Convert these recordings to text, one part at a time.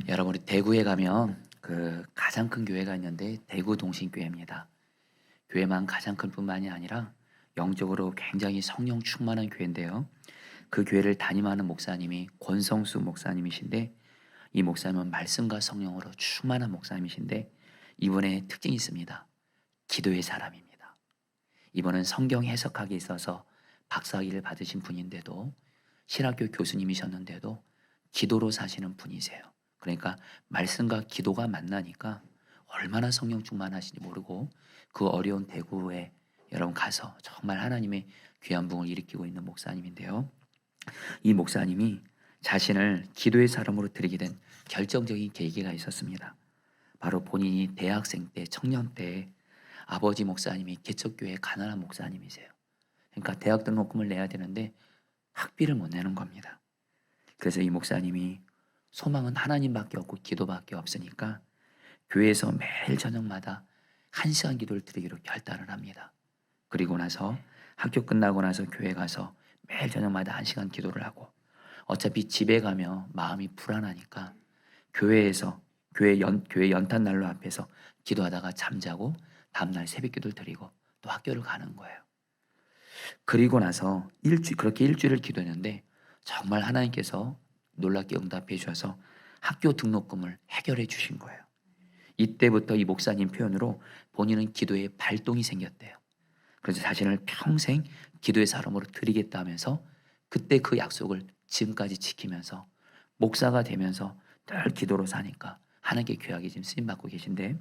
여러분, 우리 대구에 가면 가장 큰 교회가 있는데 대구 동신교회입니다. 교회만 가장 큰 뿐만이 아니라 영적으로 굉장히 성령 충만한 교회인데요. 그 교회를 담임하는 목사님이 권성수 목사님이신데, 이 목사님은 말씀과 성령으로 충만한 목사님이신데, 이분의 특징이 있습니다. 기도의 사람입니다. 이분은 성경 해석학에 있어서 박사학위를 받으신 분인데도, 신학교 교수님이셨는데도 기도로 사시는 분이세요. 그러니까 말씀과 기도가 만나니까 얼마나 성령 충만하신지 모르고 그 어려운 대구에 여러분 가서 정말 하나님의 귀한 붕을 일으키고 있는 목사님인데요. 이 목사님이 자신을 기도의 사람으로 드리게 된 결정적인 계기가 있었습니다. 바로 본인이 대학생 때, 청년 때 아버지 목사님이 개척교회 가난한 목사님이세요. 그러니까 대학 등록금을 내야 되는데 학비를 못 내는 겁니다. 그래서 이 목사님이 소망은 하나님밖에 없고 기도밖에 없으니까 교회에서 매일 저녁마다 1시간 기도를 드리기로 결단을 합니다. 그리고 나서 학교 끝나고 나서 교회 가서 매일 저녁마다 1시간 기도를 하고, 어차피 집에 가면 마음이 불안하니까 교회에서 교회 연탄 난로 앞에서 기도하다가 잠자고 다음날 새벽 기도를 드리고 또 학교를 가는 거예요. 그리고 나서 그렇게 일주일을 기도했는데 정말 하나님께서 놀랍게 응답해 주셔서 학교 등록금을 해결해 주신 거예요. 이때부터 이 목사님 표현으로 본인은 기도에 발동이 생겼대요. 그래서 자신을 평생 기도의 사람으로 드리겠다 하면서 그때 그 약속을 지금까지 지키면서 목사가 되면서 늘 기도로 사니까 하나님께 귀하게 지금 쓰임받고 계신데,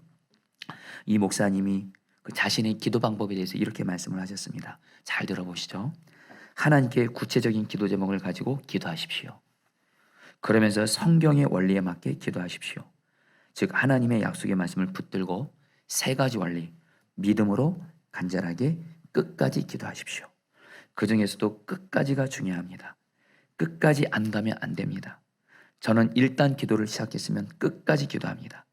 이 목사님이 그 자신의 기도 방법에 대해서 이렇게 말씀을 하셨습니다. 잘 들어보시죠. 하나님께 구체적인 기도 제목을 가지고 기도하십시오. 그러면서 성경의 원리에 맞게 기도하십시오. 즉 하나님의 약속의 말씀을 붙들고 3가지 원리, 믿음으로 간절하게 끝까지 기도하십시오. 그 중에서도 끝까지가 중요합니다. 끝까지 안 가면 안 됩니다. 저는 일단 기도를 시작했으면 끝까지 기도합니다.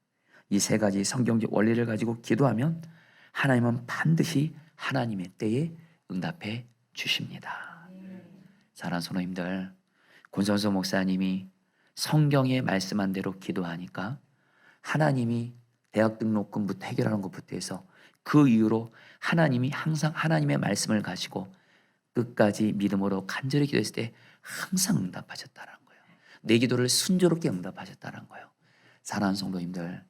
이 3가지 성경적 원리를 가지고 기도하면 하나님은 반드시 하나님의 때에 응답해 주십니다. 사랑하는 성도님들, 권선수 목사님이 성경에 말씀한 대로 기도하니까 하나님이 대학 등록금부터 해결하는 것부터 해서 그 이후로 하나님이 항상 하나님의 말씀을 가지고 끝까지 믿음으로 간절히 기도했을 때 항상 응답하셨다는 거예요. 내 기도를 순조롭게 응답하셨다는 거예요. 사랑하는 성도님들,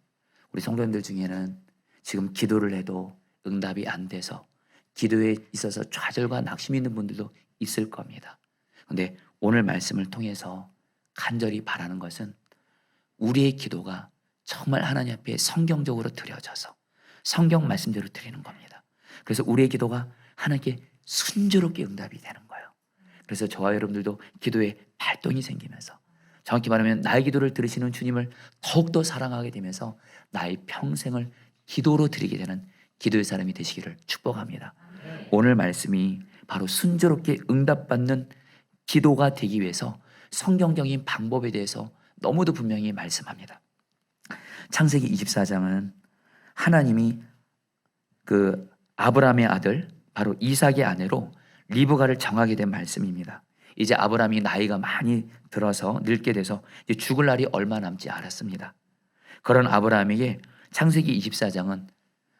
우리 성도님들 중에는 지금 기도를 해도 응답이 안 돼서 기도에 있어서 좌절과 낙심이 있는 분들도 있을 겁니다. 그런데 오늘 말씀을 통해서 간절히 바라는 것은 우리의 기도가 정말 하나님 앞에 성경적으로 드려져서 성경 말씀대로 드리는 겁니다. 그래서 우리의 기도가 하나님께 순조롭게 응답이 되는 거예요. 그래서 저와 여러분들도 기도에 발동이 생기면서, 정확히 말하면 나의 기도를 들으시는 주님을 더욱더 사랑하게 되면서 나의 평생을 기도로 드리게 되는 기도의 사람이 되시기를 축복합니다. 오늘 말씀이 바로 순조롭게 응답받는 기도가 되기 위해서 성경적인 방법에 대해서 너무도 분명히 말씀합니다. 창세기 24장은 하나님이 그 아브라함의 아들 바로 이삭의 아내로 리브가를 정하게 된 말씀입니다. 이제 아브라함이 나이가 많이 들어서 늙게 돼서 이제 죽을 날이 얼마 남지 않았습니다. 그런 아브라함에게 창세기 24장은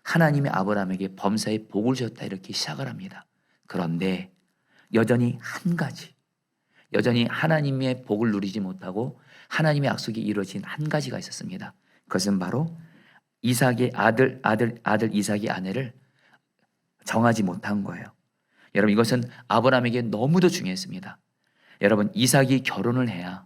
하나님이 아브라함에게 범사에 복을 주셨다 이렇게 시작을 합니다. 그런데 여전히 여전히 하나님의 복을 누리지 못하고 하나님의 약속이 이루어진 한 가지가 있었습니다. 그것은 바로 이삭의 아들 이삭의 아내를 정하지 못한 거예요. 여러분, 이것은 아브라함에게 너무도 중요했습니다. 여러분, 이삭이 결혼을 해야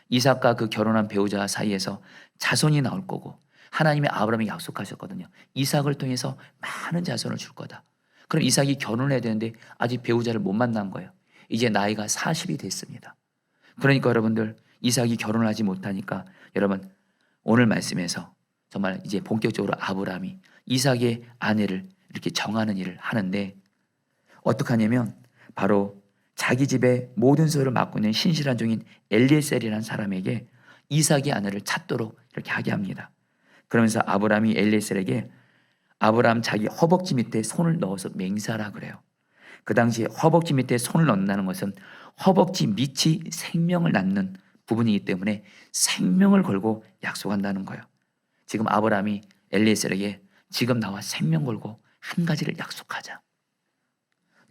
이삭과 그 결혼한 배우자 사이에서 자손이 나올 거고, 하나님이 아브라함에게 약속하셨거든요. 이삭을 통해서 많은 자손을 줄 거다. 그럼 이삭이 결혼을 해야 되는데 아직 배우자를 못 만난 거예요. 이제 나이가 40이 됐습니다. 그러니까 여러분들, 이삭이 결혼을 하지 못하니까 여러분, 오늘 말씀에서 정말 이제 본격적으로 아브라함이 이삭의 아내를 이렇게 정하는 일을 하는데, 어떻게 하냐면 바로 자기 집의 모든 소유를 맡고 있는 신실한 종인 엘리에셀이라는 사람에게 이삭의 아내를 찾도록 이렇게 하게 합니다. 그러면서 아브라함이 엘리에셀에게 아브라함 자기 허벅지 밑에 손을 넣어서 맹세하라 그래요. 그 당시 허벅지 밑에 손을 넣는다는 것은 허벅지 밑이 생명을 낳는 부분이기 때문에 생명을 걸고 약속한다는 거예요. 지금 아브라함이 엘리에셀에게 지금 나와 생명 걸고 한 가지를 약속하자.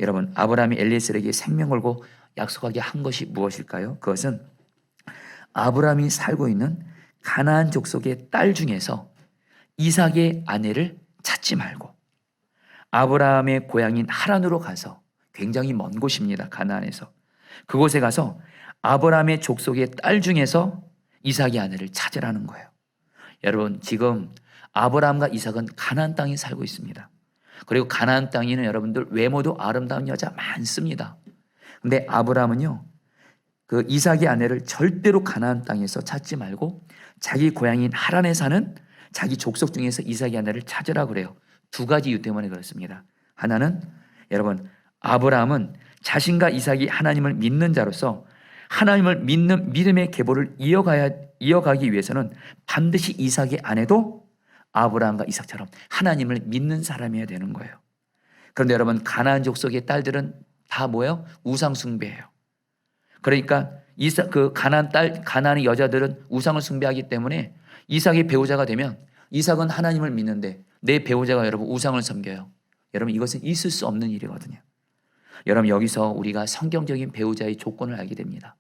여러분, 아브라함이 엘리에셀에게 생명 걸고 약속하게 한 것이 무엇일까요? 그것은 아브라함이 살고 있는 가나안 족속의 딸 중에서 이삭의 아내를 찾지 말고 아브라함의 고향인 하란으로 가서, 굉장히 먼 곳입니다, 가나안에서. 그곳에 가서 아브라함의 족속의 딸 중에서 이삭의 아내를 찾으라는 거예요. 여러분, 지금 아브라함과 이삭은 가나안 땅에 살고 있습니다. 그리고 가나안 땅에는 여러분들 외모도 아름다운 여자 많습니다. 근데 아브라함은요, 그 이삭의 아내를 절대로 가나안 땅에서 찾지 말고 자기 고향인 하란에 사는 자기 족속 중에서 이삭의 아내를 찾으라 그래요. 두 가지 이유 때문에 그렇습니다. 하나는, 여러분, 아브라함은 자신과 이삭이 하나님을 믿는 자로서 하나님을 믿는 믿음의 계보를 이어가기 위해서는 반드시 이삭의 아내도 아브라함과 이삭처럼 하나님을 믿는 사람이어야 되는 거예요. 그런데 여러분, 가나안 족속의 딸들은 다 뭐예요? 우상 숭배예요. 그러니까 가나안의 여자들은 우상을 숭배하기 때문에 이삭의 배우자가 되면 이삭은 하나님을 믿는데 내 배우자가 여러분 우상을 섬겨요. 여러분, 이것은 있을 수 없는 일이거든요. 여러분, 여기서 우리가 성경적인 배우자의 조건을 알게 됩니다.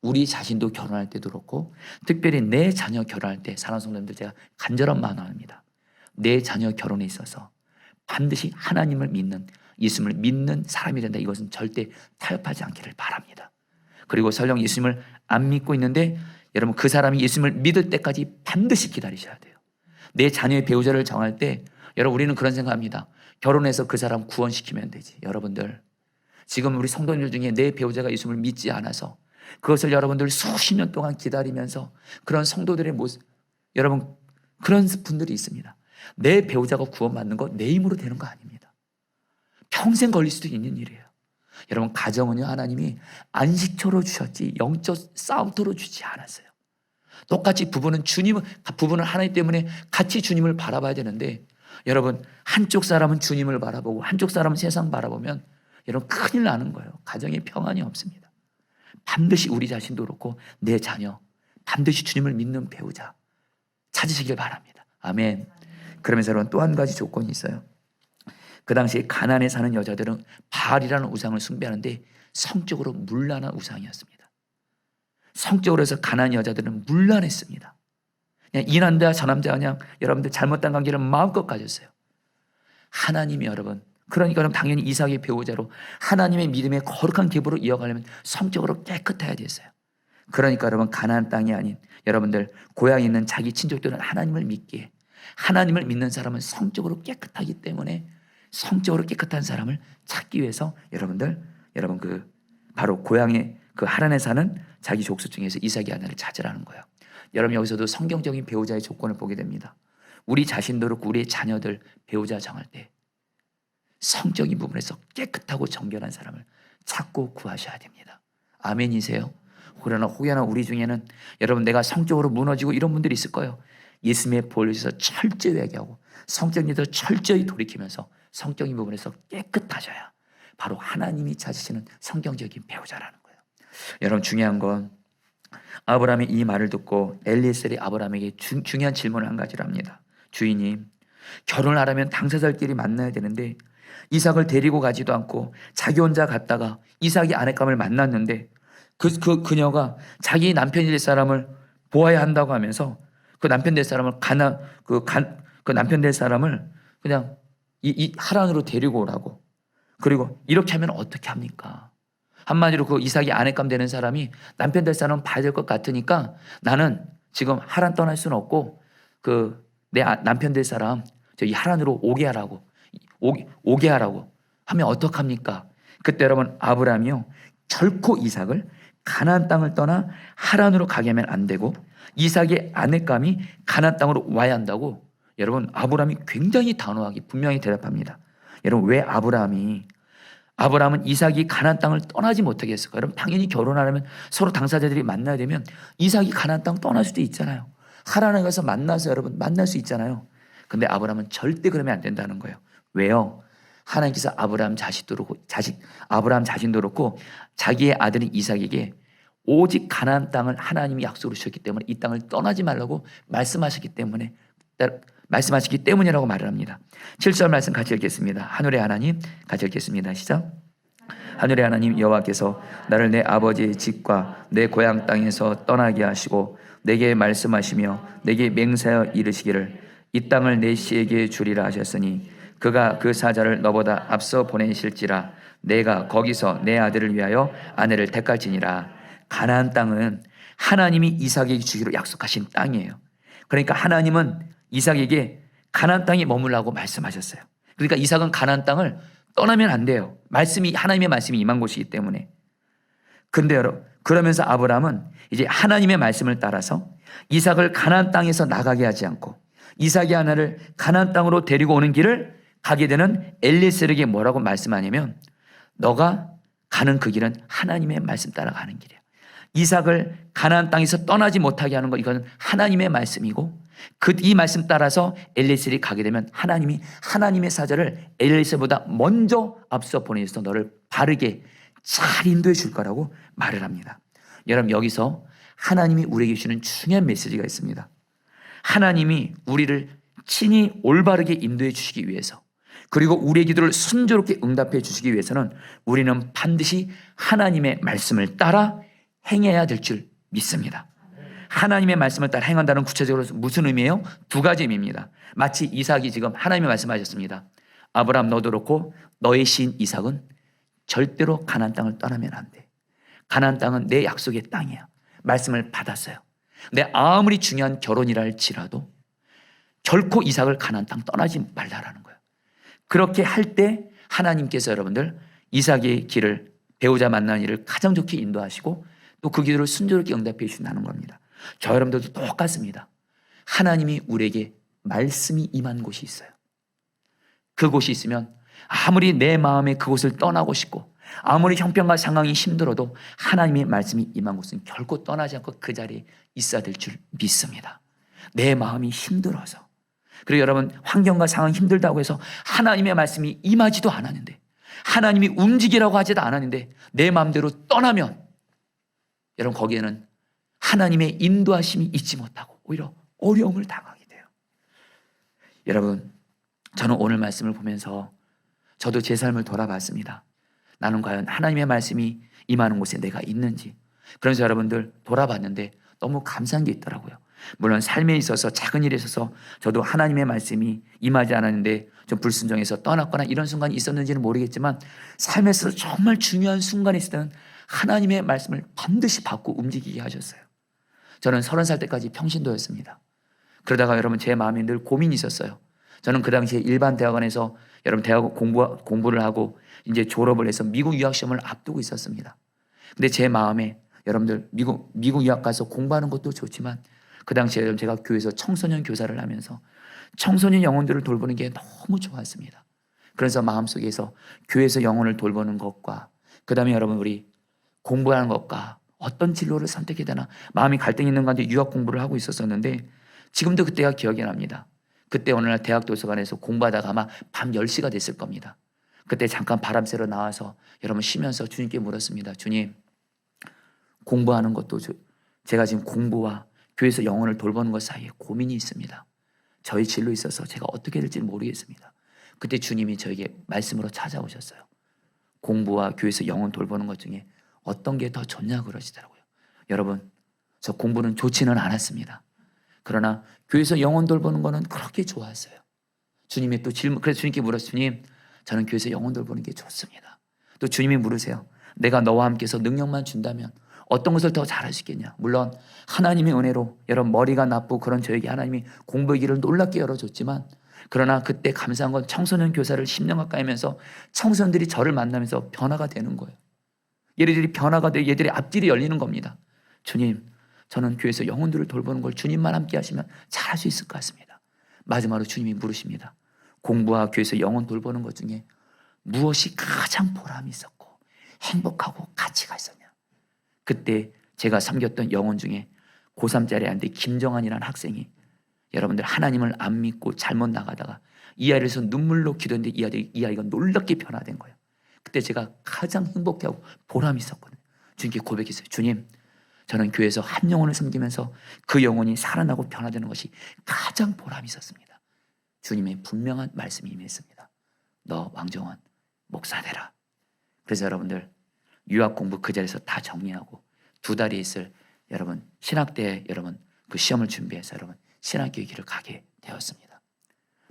우리 자신도 결혼할 때도 그렇고 특별히 내 자녀 결혼할 때 사랑하는 성도님들, 제가 간절한 마음입니다. 내 자녀 결혼에 있어서 반드시 하나님을 믿는, 예수님을 믿는 사람이 된다. 이것은 절대 타협하지 않기를 바랍니다. 그리고 설령 예수님을 안 믿고 있는데 여러분, 그 사람이 예수님을 믿을 때까지 반드시 기다리셔야 돼요. 내 자녀의 배우자를 정할 때 여러분, 우리는 그런 생각합니다. 결혼해서 그 사람 구원시키면 되지. 여러분들, 지금 우리 성도님들 중에 내 배우자가 예수님을 믿지 않아서 그것을 여러분들 수십 년 동안 기다리면서 그런 성도들의 모습, 여러분, 그런 분들이 있습니다. 내 배우자가 구원받는 거 내 힘으로 되는 거 아닙니다. 평생 걸릴 수도 있는 일이에요. 여러분, 가정은요, 하나님이 안식처로 주셨지 영적 싸움터로 주지 않았어요. 똑같이 부부는 하나님 때문에 같이 주님을 바라봐야 되는데, 여러분, 한쪽 사람은 주님을 바라보고 한쪽 사람은 세상 바라보면 여러분, 큰일 나는 거예요. 가정에 평안이 없습니다. 반드시 우리 자신도 그렇고 내 자녀, 반드시 주님을 믿는 배우자 찾으시길 바랍니다. 아멘. 그러면서 여러분, 또 한 가지 조건이 있어요. 그 당시에 가나안에 사는 여자들은 바알이라는 우상을 숭배하는데 성적으로 문란한 우상이었습니다. 성적으로 해서 가나안 여자들은 문란했습니다. 그냥 이 남자 저 남자 그냥 여러분들 잘못된 관계를 마음껏 가졌어요. 하나님이 여러분, 그러니까 당연히 이삭의 배우자로 하나님의 믿음의 거룩한 계보로 이어가려면 성적으로 깨끗해야 됐어요. 그러니까 여러분, 가나안 땅이 아닌 여러분들 고향에 있는 자기 친족들은 하나님을 믿기에, 하나님을 믿는 사람은 성적으로 깨끗하기 때문에 성적으로 깨끗한 사람을 찾기 위해서 여러분 바로 고향에 그 하란에 사는 자기 족속 중에서 이삭의 아내를 찾으라는 거예요. 여러분, 여기서도 성경적인 배우자의 조건을 보게 됩니다. 우리 자신도 그렇고 우리의 자녀들 배우자 정할 때 성적인 부분에서 깨끗하고 정결한 사람을 찾고 구하셔야 됩니다. 아멘이세요? 혹여나 우리 중에는 여러분, 내가 성적으로 무너지고 이런 분들이 있을 거예요. 예수님의 보혈에서 철저히 회개하고 성적에서 철저히 돌이키면서 성적인 부분에서 깨끗하셔야 바로 하나님이 찾으시는 성경적인 배우자라는 거예요. 여러분, 중요한 건 아브라함이 이 말을 듣고 엘리에셀이 아브라함에게 중요한 질문을 한 가지를 합니다. 주인님, 결혼을 하려면 당사자들끼리 만나야 되는데 이삭을 데리고 가지도 않고 자기 혼자 갔다가 이삭이 아내감을 만났는데 그녀가 자기 남편이 될 사람을 보아야 한다고 하면서 그 남편 될 사람을 그 남편 될 사람을 그냥 이 하란으로 데리고 오라고. 그리고 이렇게 하면 어떻게 합니까? 한마디로 그 이삭이 아내감 되는 사람이 남편 될 사람은 봐야 될 것 같으니까 나는 지금 하란 떠날 수는 없고 내 남편 될 사람 이 하란으로 오게 하라고 하면 어떡합니까? 그때 여러분, 아브라함이요, 결코 이삭을 가나안 땅을 떠나 하란으로 가게 하면 안 되고 이삭의 아내감이 가나안 땅으로 와야 한다고 여러분, 아브라함이 굉장히 단호하게 분명히 대답합니다. 여러분, 왜 아브라함은 이삭이 가나안 땅을 떠나지 못하게 했을까요? 여러분, 당연히 결혼하려면 서로 당사자들이 만나야 되면 이삭이 가나안 땅 떠날 수도 있잖아요. 하란에 가서 만나서 여러분 만날 수 있잖아요. 근데 아브라함은 절대 그러면 안 된다는 거예요. 왜요? 하나님께서 아브라함 자신도 그렇고 자기의 아들인 이삭에게 오직 가나안 땅을 하나님이 약속으로 주셨기 때문에 이 땅을 떠나지 말라고 말씀하셨기 때문이라고 말을 합니다. 7절 말씀 같이 읽겠습니다. 하늘의 하나님, 같이 읽겠습니다. 시작. 하늘의 하나님 여호와께서 나를 내 아버지의 집과 내 고향 땅에서 떠나게 하시고 내게 말씀하시며 내게 맹세하여 이르시기를 이 땅을 내 씨에게 주리라 하셨으니 그가 그 사자를 너보다 앞서 보내실지라 내가 거기서 내 아들을 위하여 아내를 택할지니라. 가나안 땅은 하나님이 이삭에게 주기로 약속하신 땅이에요. 그러니까 하나님은 이삭에게 가나안 땅에 머물라고 말씀하셨어요. 그러니까 이삭은 가나안 땅을 떠나면 안 돼요. 하나님의 말씀이 임한 곳이기 때문에. 근데 여러분, 그러면서 아브라함은 이제 하나님의 말씀을 따라서 이삭을 가나안 땅에서 나가게 하지 않고 이삭의 하나를 가나안 땅으로 데리고 오는 길을 가게 되는 엘리에셀에게 뭐라고 말씀하냐면 너가 가는 그 길은 하나님의 말씀 따라 가는 길이야. 이삭을 가나안 땅에서 떠나지 못하게 하는 것, 이건 하나님의 말씀이고 이 말씀 따라서 엘리에셀이 가게 되면 하나님이 하나님의 사자를 엘리에셀보다 먼저 앞서 보내서 너를 바르게 잘 인도해 줄 거라고 말을 합니다. 여러분, 여기서 하나님이 우리에게 주는 중요한 메시지가 있습니다. 하나님이 우리를 친히 올바르게 인도해 주시기 위해서, 그리고 우리의 기도를 순조롭게 응답해 주시기 위해서는 우리는 반드시 하나님의 말씀을 따라 행해야 될 줄 믿습니다. 하나님의 말씀을 따라 행한다는 구체적으로 무슨 의미예요? 두 가지 의미입니다. 마치 이삭이 지금 하나님의 말씀하셨습니다. 아브라함 너도 그렇고 너의 시인 이삭은 절대로 가나안 땅을 떠나면 안 돼. 가나안 땅은 내 약속의 땅이야. 말씀을 받았어요. 근데 아무리 중요한 결혼이라 할지라도 결코 이삭을 가나안 땅 떠나지 말라라는 거예요. 그렇게 할 때 하나님께서 여러분들 이삭의 길을, 배우자 만나는 일을 가장 좋게 인도하시고 또 그 기도를 순조롭게 응답해 주신다는 겁니다. 저 여러분들도 똑같습니다. 하나님이 우리에게 말씀이 임한 곳이 있어요. 그곳이 있으면 아무리 내 마음에 그곳을 떠나고 싶고 아무리 형편과 상황이 힘들어도 하나님의 말씀이 임한 곳은 결코 떠나지 않고 그 자리에 있어야 될 줄 믿습니다. 내 마음이 힘들어서, 그리고 여러분 환경과 상황이 힘들다고 해서 하나님의 말씀이 임하지도 않았는데, 하나님이 움직이라고 하지도 않았는데 내 마음대로 떠나면 여러분 거기에는 하나님의 인도하심이 있지 못하고 오히려 어려움을 당하게 돼요. 여러분, 저는 오늘 말씀을 보면서 저도 제 삶을 돌아봤습니다. 나는 과연 하나님의 말씀이 임하는 곳에 내가 있는지. 그래서 여러분들 돌아봤는데 너무 감사한 게 있더라고요. 물론 삶에 있어서 작은 일에 있어서 저도 하나님의 말씀이 임하지 않았는데 좀 불순종해서 떠났거나 이런 순간이 있었는지는 모르겠지만 삶에서 정말 중요한 순간이 있을 때는 하나님의 말씀을 반드시 받고 움직이게 하셨어요. 저는 30살 때까지 평신도였습니다. 그러다가 여러분 제 마음에 늘 고민이 있었어요. 저는 그 당시에 일반 대학원에서 여러분 대학 공부를 하고 이제 졸업을 해서 미국 유학 시험을 앞두고 있었습니다. 근데 제 마음에 여러분들 미국 유학 가서 공부하는 것도 좋지만 그 당시에 제가 교회에서 청소년 교사를 하면서 청소년 영혼들을 돌보는 게 너무 좋았습니다. 그래서 마음속에서 교회에서 영혼을 돌보는 것과 그 다음에 여러분 우리 공부하는 것과 어떤 진로를 선택해야 되나 마음이 갈등이 있는 가운데 유학 공부를 하고 있었었는데 지금도 그때가 기억이 납니다. 그때 어느 날 대학 도서관에서 공부하다가 아마 밤 10시가 됐을 겁니다. 그때 잠깐 바람 쐬러 나와서 여러분 쉬면서 주님께 물었습니다. 주님, 공부하는 것도 제가 지금 공부와 교회에서 영혼을 돌보는 것 사이에 고민이 있습니다. 저희 진로에 있어서 제가 어떻게 될지 모르겠습니다. 그때 주님이 저에게 말씀으로 찾아오셨어요. 공부와 교회에서 영혼 돌보는 것 중에 어떤 게 더 좋냐 그러시더라고요. 여러분, 저 공부는 좋지는 않았습니다. 그러나 교회에서 영혼 돌보는 거는 그렇게 좋았어요. 주님이 또 그래서 주님께 물었어요. 주님, 저는 교회에서 영혼 돌보는 게 좋습니다. 또 주님이 물으세요. 내가 너와 함께서 능력만 준다면 어떤 것을 더 잘할 수 있겠냐. 물론 하나님의 은혜로 여러분 머리가 나쁘고 그런 저에게 하나님이 공부의 길을 놀랍게 열어줬지만 그러나 그때 감사한 건 청소년 교사를 10년 가까이 하면서 청소년들이 저를 만나면서 변화가 되는 거예요. 얘들이 변화가 되고 얘들의 앞길이 열리는 겁니다. 주님, 저는 교회에서 영혼들을 돌보는 걸 주님만 함께 하시면 잘할 수 있을 것 같습니다. 마지막으로 주님이 물으십니다. 공부와 교회에서 영혼 돌보는 것 중에 무엇이 가장 보람이 있었고 행복하고 가치가 있었냐. 그때 제가 섬겼던 영혼 중에 고3짜리 한데 김정환이라는 학생이 여러분들 하나님을 안 믿고 잘못 나가다가 이 아이에서 눈물로 기도했는데 이 아이가 놀랍게 변화된 거예요. 그때 제가 가장 행복해하고 보람이 있었거든요. 주님께 고백했어요. 주님, 저는 교회에서 한 영혼을 섬기면서 그 영혼이 살아나고 변화되는 것이 가장 보람이 있었습니다. 주님의 분명한 말씀이 임했습니다. 너 왕정원 목사 되라. 그래서 여러분들 유학 공부 그 자리에서 다 정리하고 2달이 있을 여러분 신학대에 여러분 그 시험을 준비해서 여러분 신학교의 길을 가게 되었습니다.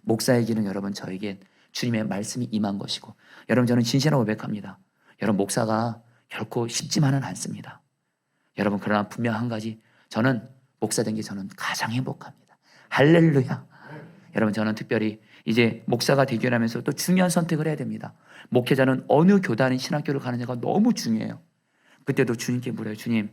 목사의 길은 여러분 저에겐 주님의 말씀이 임한 것이고, 여러분 저는 진실하고 고백합니다. 여러분 목사가 결코 쉽지만은 않습니다. 여러분 그러나 분명 한 가지, 저는 목사 된 게 저는 가장 행복합니다. 할렐루야. 여러분 저는 특별히 이제 목사가 되기를 또 중요한 선택을 해야 됩니다. 목회자는 어느 교단인 신학교를 가느냐가 너무 중요해요. 그때도 주님께 물어요. 주님,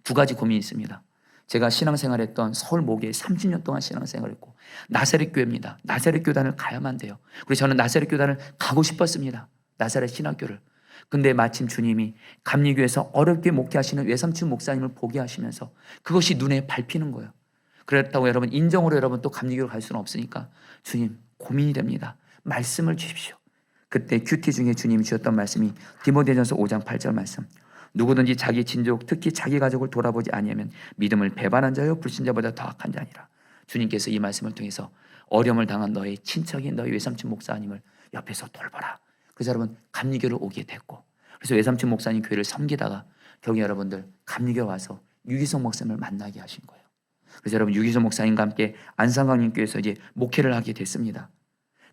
2가지 고민이 있습니다. 제가 신앙생활했던 서울 모교에 30년 동안 신앙생활했고 나사렛 교회입니다. 나사렛 교단을 가야만 돼요. 그리고 저는 나사렛 교단을 가고 싶었습니다. 나사렛 신학교를. 근데 마침 주님이 감리교에서 어렵게 목회하시는 외삼촌 목사님을 보게 하시면서 그것이 눈에 밟히는 거예요. 그렇다고 여러분 인정으로 여러분 또 감리교를 갈 수는 없으니까 주님 고민이 됩니다. 말씀을 주십시오. 그때 큐티 중에 주님이 주셨던 말씀이 디모데전서 5장 8절 말씀. 누구든지 자기 친족 특히 자기 가족을 돌아보지 아니하면 믿음을 배반한 자요 불신자보다 더 악한 자니라. 주님께서 이 말씀을 통해서 어려움을 당한 너의 친척인 너의 외삼촌 목사님을 옆에서 돌보라. 그래서 여러분 감리교를 오게 됐고, 그래서 외삼촌 목사님 교회를 섬기다가 결국 여러분들 감리교 와서 유기성 목사님을 만나게 하신 거예요. 그래서 여러분 유기성 목사님과 함께 안산강림교회에서 이제 목회를 하게 됐습니다.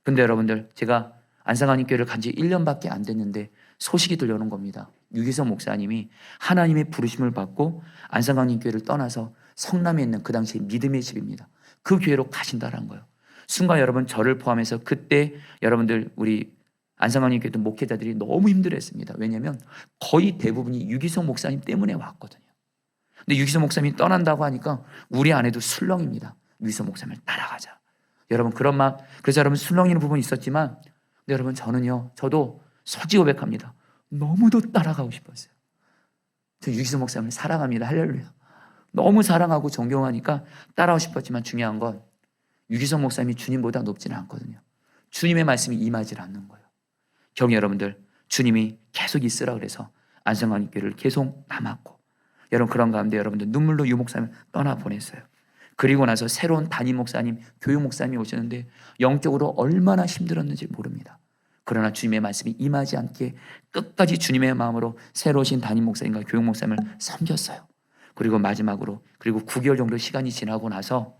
근데 여러분들 제가 안산강림교회를 간 지 1년밖에 안 됐는데 소식이 들려오는 겁니다. 유기성 목사님이 하나님의 부르심을 받고 안산강림교회를 떠나서 성남에 있는 그 당시 믿음의 집입니다. 그 교회로 가신다는 거예요. 순간 여러분 저를 포함해서 그때 여러분들 우리 안산강림교회 목회자들이 너무 힘들었습니다. 왜냐하면 거의 대부분이 유기성 목사님 때문에 왔거든요. 근데 유기성 목사님이 떠난다고 하니까 우리 안에도 술렁입니다. 유기성 목사님을 따라가자. 여러분 그런 마음, 그래서 여러분 술렁이는 부분이 있었지만, 근데 여러분 저도 솔직히 고백합니다. 너무도 따라가고 싶었어요. 저 유기성 목사님을 사랑합니다. 할렐루야. 너무 사랑하고 존경하니까 따라가고 싶었지만 중요한 건 유기성 목사님이 주님보다 높지는 않거든요. 주님의 말씀이 임하지 않는 거예요. 결국 여러분들 주님이 계속 있으라 그래서 안성강림교회를 계속 남았고, 여러분 그런 가운데 여러분들 눈물로 유 목사님을 떠나보냈어요. 그리고 나서 새로운 담임 목사님, 교육 목사님이 오셨는데 영적으로 얼마나 힘들었는지 모릅니다. 그러나 주님의 말씀이 임하지 않게 끝까지 주님의 마음으로 새로 오신 담임 목사님과 교육 목사님을 섬겼어요. 그리고 마지막으로 그리고 9개월 정도 시간이 지나고 나서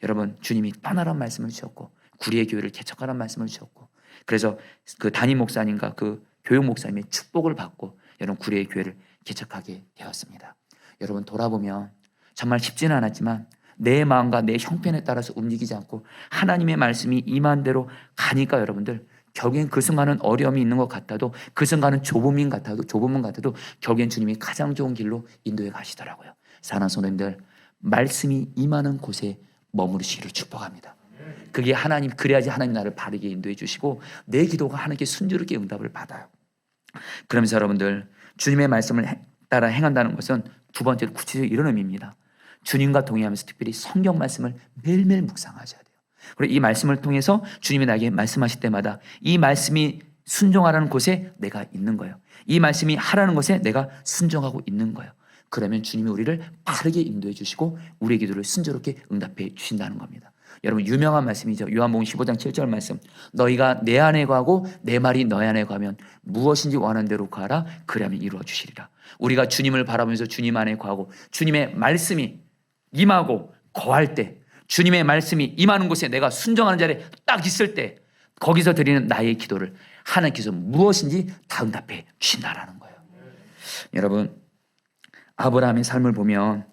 여러분 주님이 떠나란 말씀을 주셨고 구리의 교회를 개척하란 말씀을 주셨고, 그래서 그 담임 목사님과 그 교육 목사님의 축복을 받고 여러분 구리의 교회를 개척하게 되었습니다. 여러분 돌아보면 정말 쉽지는 않았지만 내 마음과 내 형편에 따라서 움직이지 않고 하나님의 말씀이 임한 대로 가니까 여러분들 결국엔 그 순간은 어려움이 있는 것 같아도, 그 순간은 좁은 문 같아도 결국엔 주님이 가장 좋은 길로 인도해 가시더라고요. 사랑하는 성도님들, 말씀이 임하는 곳에 머무르시기를 축복합니다. 그게 하나님, 그래야지 하나님 나를 바르게 인도해 주시고 내 기도가 하나님께 순조롭게 응답을 받아요. 그러면서 여러분들 주님의 말씀을 따라 행한다는 것은 두 번째로 구체적으로 이런 의미입니다. 주님과 동행하면서 특별히 성경 말씀을 매일매일 묵상하셔야 돼요. 그리고 이 말씀을 통해서 주님이 나에게 말씀하실 때마다 이 말씀이 순종하라는 곳에 내가 있는 거예요. 이 말씀이 하라는 것에 내가 순종하고 있는 거예요. 그러면 주님이 우리를 바르게 인도해 주시고 우리의 기도를 순조롭게 응답해 주신다는 겁니다. 여러분 유명한 말씀이죠. 요한복음 15장 7절 말씀. 너희가 내 안에 거하고 내 말이 너희 안에 거하면 무엇인지 원하는 대로 구하라. 그리하면 이루어 주시리라. 우리가 주님을 바라보면서 주님 안에 거하고 주님의 말씀이 임하고 거할 때, 주님의 말씀이 임하는 곳에 내가 순종하는 자리에 딱 있을 때 거기서 드리는 나의 기도를 하나님께서 무엇인지 다 응답해 주신다라는 거예요. 여러분 아브라함의 삶을 보면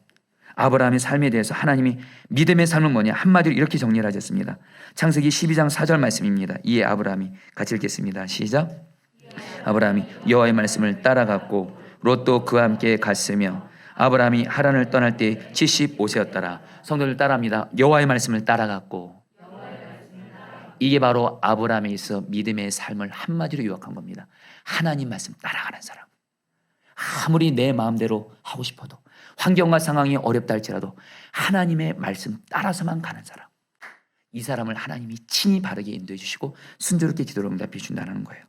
아브라함의 삶에 대해서 하나님이 믿음의 삶은 뭐냐 한마디로 이렇게 정리를 하셨습니다. 창세기 12장 4절 말씀입니다. 이에 아브라함이 같이 읽겠습니다. 시작. 아브라함이 여호와의 말씀을 따라갔고 롯도 그와 함께 갔으며 아브라함이 하란을 떠날 때 75세였더라. 성도들 따라합니다. 여호와의 말씀을 따라갔고, 이게 바로 아브라함에 있어 믿음의 삶을 한마디로 요약한 겁니다. 하나님 말씀 따라가는 사람. 아무리 내 마음대로 하고 싶어도 환경과 상황이 어렵다 할지라도 하나님의 말씀 따라서만 가는 사람. 이 사람을 하나님이 친히 바르게 인도해 주시고 순조롭게 기도를 응답해 준다는 거예요.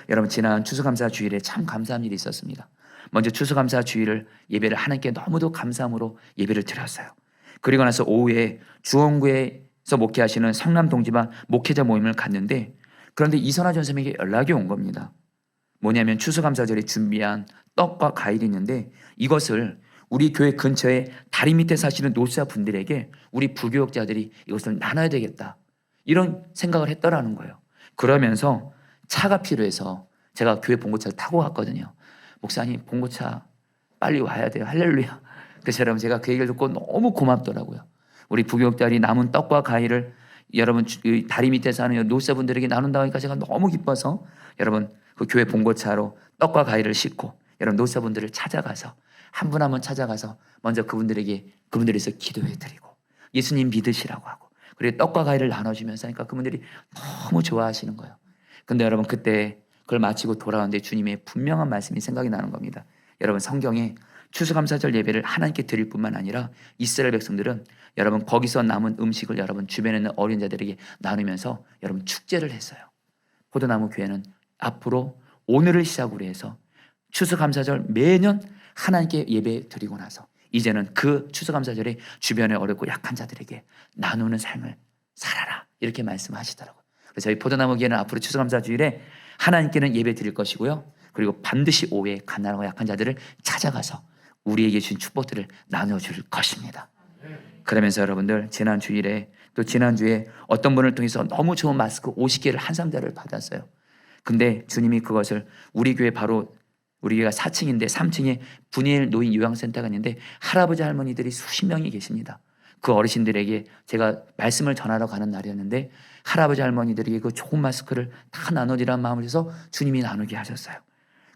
여러분, 지난 추수감사 주일에 참 감사한 일이 있었습니다. 먼저 추수감사 주일을 예배를 하나님께 너무도 감사함으로 예배를 드렸어요. 그리고 나서 오후에 주원구에서 목회하시는 성남 동지반 목회자 모임을 갔는데, 그런데 이선화 전사님에게 연락이 온 겁니다. 뭐냐면 추수감사절에 준비한 떡과 과일이 있는데 이것을 우리 교회 근처에 다리 밑에 사시는 노사분들에게 우리 부교역자들이 이것을 나눠야 되겠다, 이런 생각을 했더라는 거예요. 그러면서 차가 필요해서 제가 교회 봉고차를 타고 갔거든요. 목사님, 봉고차 빨리 와야 돼요. 할렐루야. 그래서 여러분, 제가 그 얘기를 듣고 너무 고맙더라고요. 우리 부교역자들이 남은 떡과 과일을 여러분 다리 밑에 사는 노사분들에게 나눈다고 하니까 제가 너무 기뻐서 여러분 그 교회 봉고차로 떡과 과일을 싣고 여러분 노사분들을 찾아가서 한 분 한 분 찾아가서 먼저 그분들에서 기도해 드리고 예수님 믿으시라고 하고, 그리고 떡과 과일을 나눠주면서 하니까 그분들이 너무 좋아하시는 거예요. 근데 여러분, 그때 그걸 마치고 돌아오는데 주님의 분명한 말씀이 생각이 나는 겁니다. 여러분, 성경에 추수감사절 예배를 하나님께 드릴 뿐만 아니라 이스라엘 백성들은 여러분 거기서 남은 음식을 여러분 주변에 있는 어린 자들에게 나누면서 여러분 축제를 했어요. 포도나무 교회는 앞으로 오늘을 시작으로 해서 추수감사절 매년 하나님께 예배 드리고 나서 이제는 그 추수감사절에 주변에 어렵고 약한 자들에게 나누는 삶을 살아라, 이렇게 말씀하시더라고요. 그래서 저희 포도나무 교회는 앞으로 추수감사 주일에 하나님께는 예배 드릴 것이고요, 그리고 반드시 오후에 가난하고 약한 자들을 찾아가서 우리에게 주신 축복들을 나눠줄 것입니다. 그러면서 여러분들, 지난 주일에 또 지난주에 어떤 분을 통해서 너무 좋은 마스크 50개를 한 상자를 받았어요. 근데 주님이 그것을 우리 교회 바로 우리 교회가 4층인데 3층에 분이엘 노인 요양센터가 있는데 할아버지 할머니들이 수십 명이 계십니다. 그 어르신들에게 제가 말씀을 전하러 가는 날이었는데 할아버지 할머니들에게 그 좋은 마스크를 다 나눠주라는 마음을 해서 주님이 나누게 하셨어요.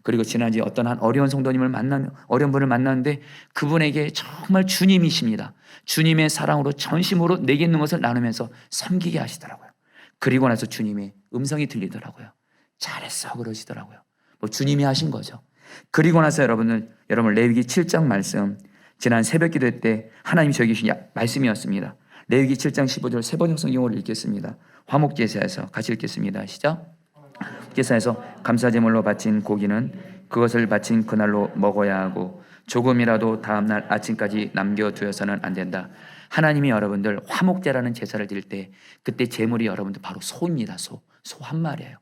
그리고 지난주에 어떤 한 어려운 성도님을 어려운 분을 만났는데 그분에게 정말 주님이십니다. 주님의 사랑으로 전심으로 내게 있는 것을 나누면서 섬기게 하시더라고요. 그리고 나서 주님의 음성이 들리더라고요. 잘했어, 그러시더라고요. 뭐 주님이 하신 거죠. 그리고 나서 여러분 레위기 7장 말씀, 지난 새벽 기도 때 하나님이 저에게 주신 말씀이었습니다. 레위기 7장 15절 세 번역 성경으로 읽겠습니다. 화목제사에서 같이 읽겠습니다. 시작. 제사에서 감사제물로 바친 고기는 그것을 바친 그날로 먹어야 하고 조금이라도 다음날 아침까지 남겨두어서는 안 된다. 하나님이 여러분들 화목제라는 제사를 드릴 때 그때 제물이 여러분들 바로 소입니다. 소 한 마리예요.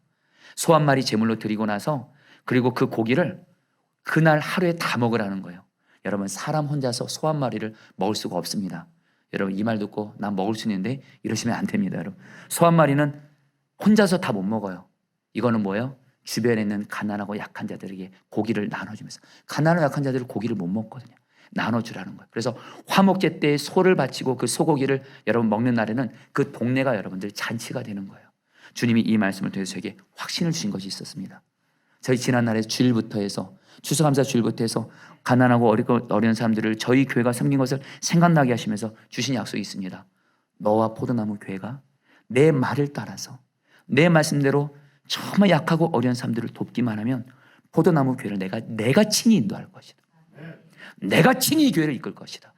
소 한 마리 제물로 드리고 나서 그리고 그 고기를 그날 하루에 다 먹으라는 거예요. 여러분, 사람 혼자서 소 한 마리를 먹을 수가 없습니다. 여러분, 이 말 듣고 난 먹을 수 있는데 이러시면 안 됩니다. 여러분, 소 한 마리는 혼자서 다 못 먹어요. 이거는 뭐예요? 주변에 있는 가난하고 약한 자들에게 고기를 나눠주면서, 가난하고 약한 자들은 고기를 못 먹거든요. 나눠주라는 거예요. 그래서 화목제 때 소를 바치고 그 소고기를 여러분 먹는 날에는 그 동네가 여러분들 잔치가 되는 거예요. 주님이 이 말씀을 통해서 저에게 확신을 주신 것이 있었습니다. 저희 지난날에 주일부터 해서 추수감사 주일부터 해서 가난하고 어려운 사람들을 저희 교회가 섬긴 것을 생각나게 하시면서 주신 약속이 있습니다. 너와 포도나무 교회가 내 말을 따라서 내 말씀대로 정말 약하고 어려운 사람들을 돕기만 하면 포도나무 교회를 내가 친히 인도할 것이다. 내가 친히 이 교회를 이끌 것이다.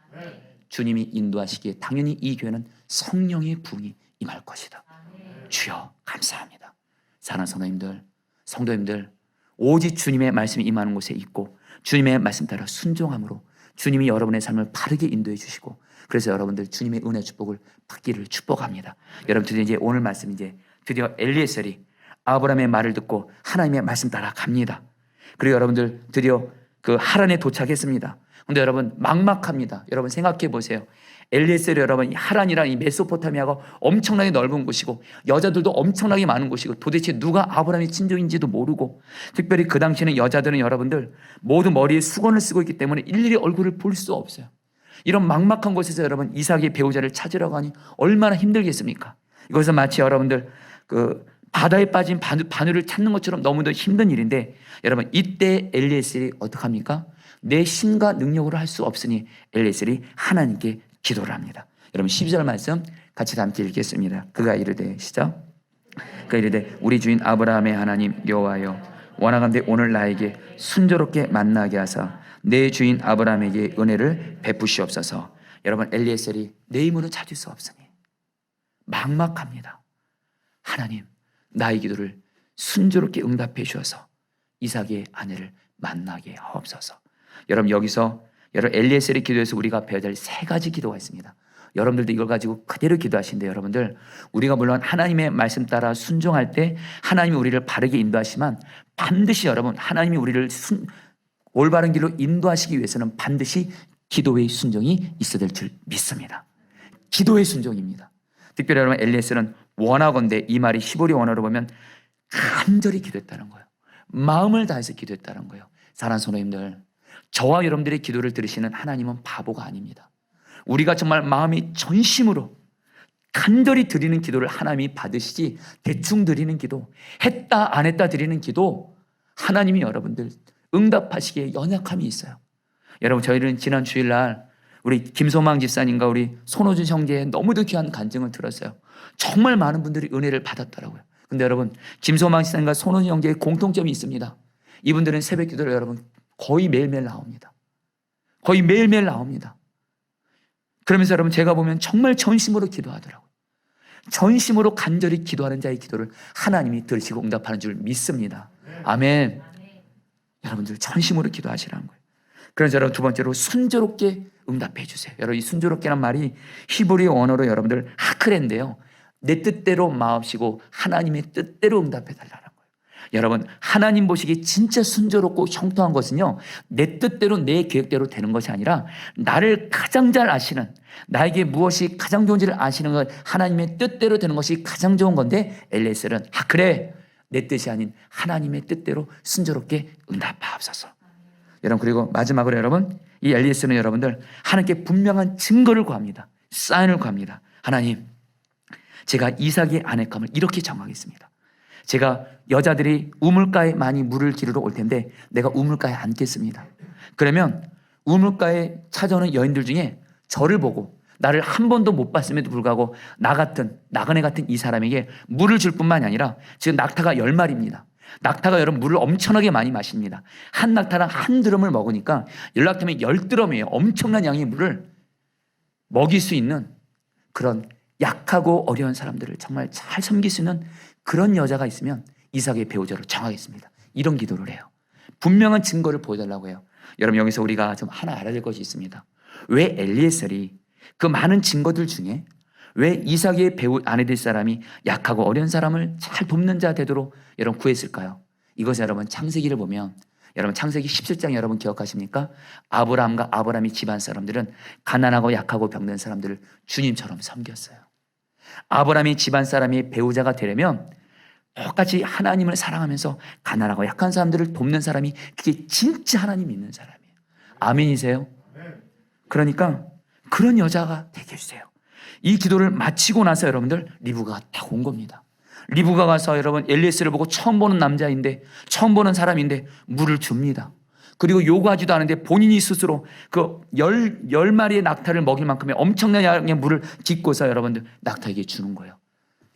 주님이 인도하시기에 당연히 이 교회는 성령의 부흥이 임할 것이다. 주여 감사합니다. 사랑하는 성도님들, 오직 주님의 말씀이 임하는 곳에 있고 주님의 말씀 따라 순종함으로 주님이 여러분의 삶을 바르게 인도해 주시고, 그래서 여러분들 주님의 은혜 축복을 받기를 축복합니다. 여러분, 드디어 이제 오늘 말씀, 드디어 엘리에셀이 아브라함의 말을 듣고 하나님의 말씀 따라 갑니다. 그리고 여러분들 드디어 그 하란에 도착했습니다. 근데 여러분 막막합니다. 여러분 생각해 보세요. 엘리에셀이 여러분 하란이랑 이 메소포타미아가 엄청나게 넓은 곳이고 여자들도 엄청나게 많은 곳이고 도대체 누가 아브라함의 친족인지도 모르고, 특별히 그 당시에는 여자들은 여러분들 모두 머리에 수건을 쓰고 있기 때문에 일일이 얼굴을 볼 수 없어요. 이런 막막한 곳에서 여러분 이삭의 배우자를 찾으려고 하니 얼마나 힘들겠습니까? 이것은 마치 여러분들 그 바다에 빠진 바늘을 찾는 것처럼 너무도 힘든 일인데, 여러분 이때 엘리에셀이 어떡합니까? 내 신과 능력으로 할 수 없으니 엘리에셀이 하나님께 기도를 합니다. 여러분 12절 말씀 같이 함께 읽겠습니다. 그가 이르되, 시작. 그가 이르되 우리 주인 아브라함의 하나님 여호와여, 원하건대 오늘 나에게 순조롭게 만나게 하사 내 주인 아브라함에게 은혜를 베푸시옵소서. 여러분 엘리에셀이 내 힘으로 찾을 수 없으니 막막합니다. 하나님, 나의 기도를 순조롭게 응답해 주셔서 이삭의 아내를 만나게 하옵소서. 여러분, 여기서 여러분 엘리에셀의 기도에서 우리가 배워야 될 세 가지 기도가 있습니다. 여러분들도 이걸 가지고 그대로 기도하신데, 여러분들, 우리가 물론 하나님의 말씀 따라 순종할 때 하나님이 우리를 바르게 인도하시지만 반드시 여러분, 하나님이 우리를 올바른 길로 인도하시기 위해서는 반드시 기도의 순종이 있어야 될 줄 믿습니다. 기도의 순종입니다. 특별히 여러분, 엘리에셀은 원하건대, 이 말이 히브리 원어로 보면 간절히 기도했다는 거예요. 마음을 다해서 기도했다는 거예요. 사랑하는 성도님들, 저와 여러분들의 기도를 들으시는 하나님은 바보가 아닙니다. 우리가 정말 마음이 전심으로 간절히 드리는 기도를 하나님이 받으시지, 대충 드리는 기도, 했다 안 했다 드리는 기도, 하나님이 여러분들 응답하시기에 연약함이 있어요. 여러분, 저희는 지난 주일날 우리 김소망 집사님과 우리 손호준 형제의 너무도 귀한 간증을 들었어요. 정말 많은 분들이 은혜를 받았더라고요. 근데 여러분, 김소망 집사님과 손호준 형제의 공통점이 있습니다. 이분들은 새벽 기도를 여러분 거의 매일매일 나옵니다. 거의 매일매일 나옵니다. 그러면서 여러분, 제가 보면 정말 전심으로 기도하더라고요. 전심으로 간절히 기도하는 자의 기도를 하나님이 들으시고 응답하는 줄 믿습니다. 아멘. 여러분들 전심으로 기도하시라는 거예요. 그래서 여러분, 두 번째로 순조롭게 응답해 주세요. 여러분, 이 순조롭게란 말이 히브리 언어로 여러분들 하크레인데요, 내 뜻대로 마옵시고 하나님의 뜻대로 응답해 달라는 거예요. 여러분, 하나님 보시기에 진짜 순조롭고 형통한 것은요, 내 뜻대로 내 계획대로 되는 것이 아니라 나를 가장 잘 아시는, 나에게 무엇이 가장 좋은지를 아시는 것, 하나님의 뜻대로 되는 것이 가장 좋은 건데, 엘리에셀은 그래, 내 뜻이 아닌 하나님의 뜻대로 순조롭게 응답하옵소서. 여러분, 그리고 마지막으로 여러분, 이 엘리에셀은 여러분들 하나님께 분명한 증거를 구합니다. 사인을 구합니다. 하나님, 제가 이삭의 아내감을 이렇게 정하겠습니다. 제가 여자들이 우물가에 많이 물을 기르러 올 텐데 내가 우물가에 앉겠습니다. 그러면 우물가에 찾아오는 여인들 중에 저를 보고 나를 한 번도 못 봤음에도 불구하고 나그네 같은 이 사람에게 물을 줄 뿐만이 아니라, 지금 낙타가 10마리입니다. 낙타가 여러분 물을 엄청나게 많이 마십니다. 한 낙타랑 한 드럼을 먹으니까 연락하면 10드럼이에요. 엄청난 양의 물을 먹일 수 있는 그런 약하고 어려운 사람들을 정말 잘 섬길 수 있는 그런 여자가 있으면 이삭의 배우자로 정하겠습니다. 이런 기도를 해요. 분명한 증거를 보여달라고 해요. 여러분, 여기서 우리가 좀 하나 알아야 될 것이 있습니다. 왜 엘리에셀이 그 많은 증거들 중에 왜 이삭의 배우 아내 될 사람이 약하고 어려운 사람을 잘 돕는 자 되도록 여러분 구했을까요? 이것은 여러분 창세기를 보면, 여러분 창세기 17장 여러분 기억하십니까? 아브라함과 아브라함의 집안 사람들은 가난하고 약하고 병든 사람들을 주님처럼 섬겼어요. 아브라함의 집안 사람이 배우자가 되려면 똑같이 하나님을 사랑하면서 가난하고 약한 사람들을 돕는 사람이, 그게 진짜 하나님 믿는 사람이에요. 아멘이세요? 그러니까 그런 여자가 되게 해주세요. 이 기도를 마치고 나서 여러분들 리브가가 딱 온 겁니다. 리브가 가서 여러분 엘리에셀을 보고 처음 보는 남자인데, 처음 보는 사람인데 물을 줍니다. 그리고 요구하지도 않은데 본인이 스스로 그 10마리의 낙타를 먹일 만큼의 엄청난 양의 물을 깃고서 여러분들 낙타에게 주는 거예요.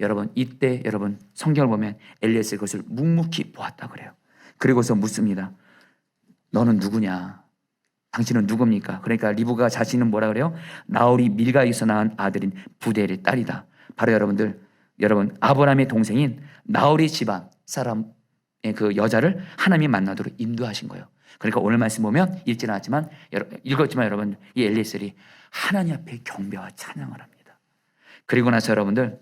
여러분, 이때 여러분 성경을 보면 엘리에셀 그것을 묵묵히 보았다 그래요. 그리고서 묻습니다. 너는 누구냐? 당신은 누굽니까? 그러니까 리브가 자신은 뭐라 그래요? 나홀이 밀가에서 낳은 아들인 부델의 딸이다. 바로 여러분 아브라함의 동생인 나홀의 집안 사람의 그 여자를 하나님이 만나도록 인도하신 거예요. 그러니까 오늘 말씀 보면 읽었지만 여러분, 이 엘리에셀이 하나님 앞에 경배와 찬양을 합니다. 그리고 나서 여러분들